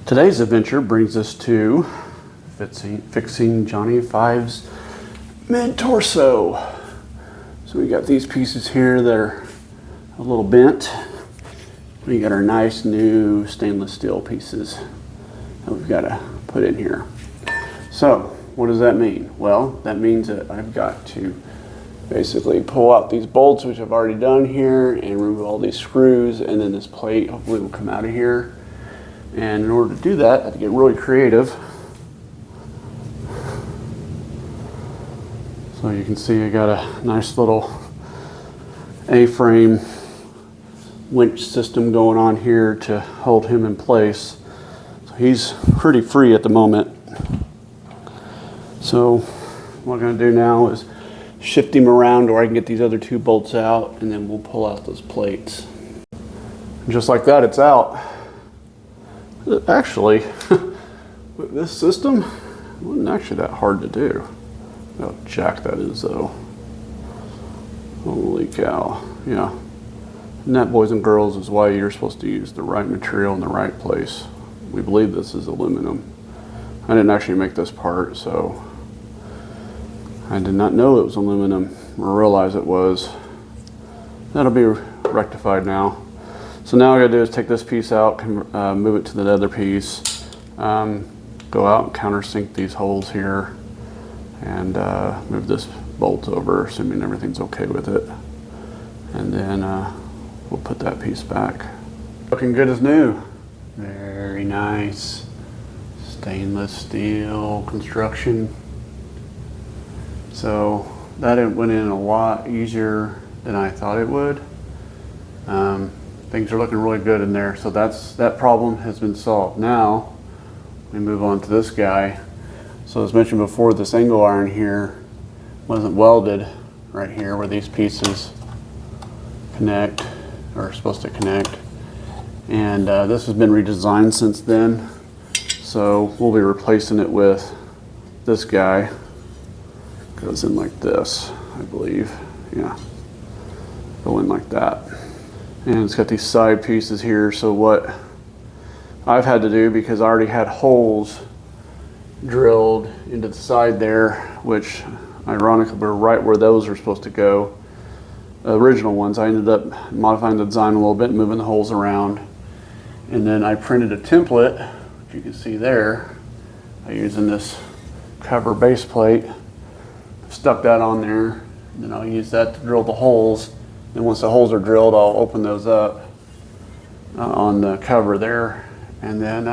Today's adventure brings us to fixing Johnny Five's mid-torso. So we got these pieces here that are a little bent. We got our nice new stainless steel pieces that we've got to put in here. So what does that mean? Well, that means that I've got to basically pull out these bolts, which I've already done here, and remove all these screws, and then this plate hopefully will come out of here. And in order to do that, I have to get really creative. So you can see I got a nice little A-frame winch system going on here to hold him in place. So he's pretty free at the moment. So what I'm going to do now is shift him around where I can get these other two bolts out, and then we'll pull out those plates. And just like that, it's out. Actually, with this system, it wasn't actually that hard to do. How jacked that is, though. Holy cow. Yeah. And that, boys and girls, is why you're supposed to use the right material in the right place. We believe this is aluminum. I didn't actually make this part, so I did not know it was aluminum or realize it was. That'll be rectified now. So now what I gotta do is take this piece out, move it to the other piece, go out and countersink these holes here, and move this bolt over, assuming everything's okay with it. And then we'll put that piece back. Looking good as new. Very nice. Stainless steel construction. So that went in a lot easier than I thought it would. Things are looking really good in there, so that problem has been solved. Now we move on to this guy. So as mentioned before, this angle iron here wasn't welded right here where these pieces connect, or are supposed to connect, and this has been redesigned since then. So we'll be replacing it with this guy. Goes in like this, I believe. Yeah, go in like that. And it's got these side pieces here. So what I've had to do, because I already had holes drilled into the side there, which ironically were right where those are supposed to go, the original ones, I ended up modifying the design a little bit, moving the holes around. And then I printed a template, which you can see there, by using this cover base plate. Stuck that on there, and then I'll use that to drill the holes. And once the holes are drilled, I'll open those up on the cover there, and then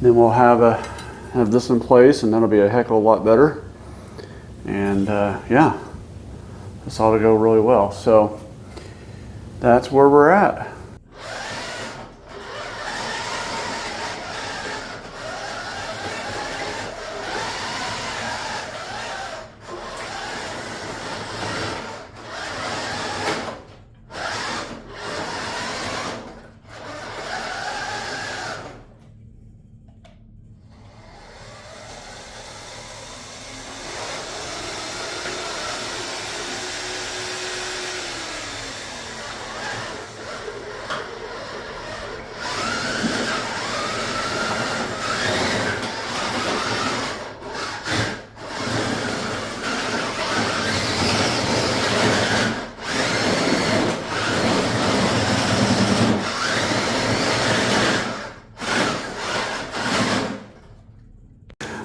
we'll have this in place, and that'll be a heck of a lot better. And yeah, this ought to go really well. So that's where we're at.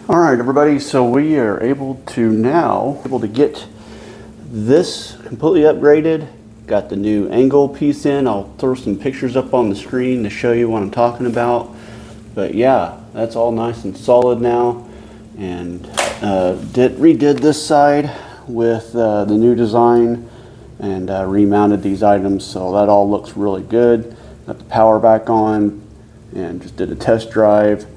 All right, everybody, so we are able to get this completely upgraded. Got the new angle piece in. I'll throw some pictures up on the screen to show you what I'm talking about. But yeah, that's all nice and solid now. And redid this side with the new design, and remounted these items, so that all looks really good. Got the power back on, and just did a test drive.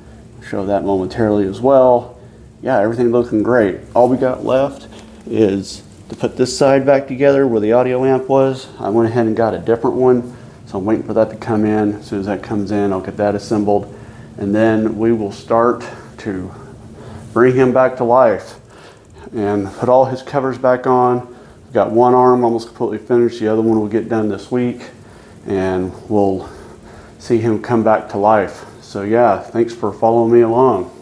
Show that momentarily as well. Yeah, everything looking great. All we got left is to put this side back together where the audio amp was. I went ahead and got a different one, so I'm waiting for that to come in. As soon as that comes in, I'll get that assembled, and then we will start to bring him back to life and put all his covers back on. We've got one arm almost completely finished. The other one will get done this week, and we'll see him come back to life. So yeah, thanks for following me along.